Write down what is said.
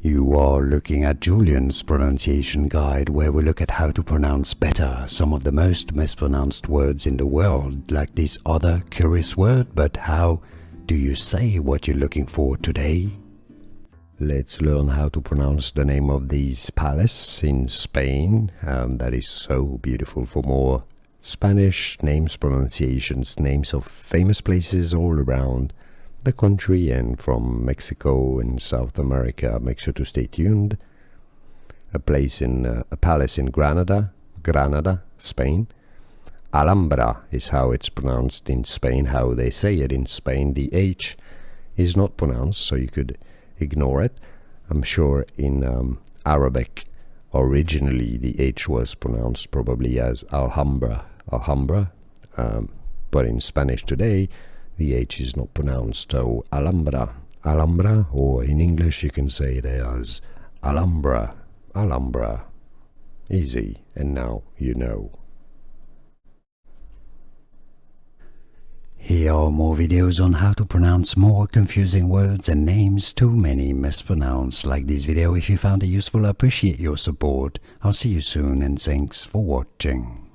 You are looking at Julian's pronunciation guide, where we look at how to pronounce better some of the most mispronounced words in the world, like this other curious word. But how do you say what you're looking for today? Let's learn how to pronounce the name of this palace in Spain that is so beautiful. For more Spanish names, pronunciations, names of famous places all around the country and from Mexico and South America, make sure to stay tuned. A palace in Granada, Spain. Alhambra is how it's pronounced in Spain, how they say it in Spain. The H is not pronounced, so you could ignore it. I'm sure in Arabic originally the H was pronounced probably as Alhambra, but in Spanish today the H is not pronounced, so Alhambra, or in English you can say it as Alhambra. Easy, and now you know. Here are more videos on how to pronounce more confusing words and names too many mispronounced. Like this video if you found it useful. I appreciate your support. I'll see you soon, and thanks for watching.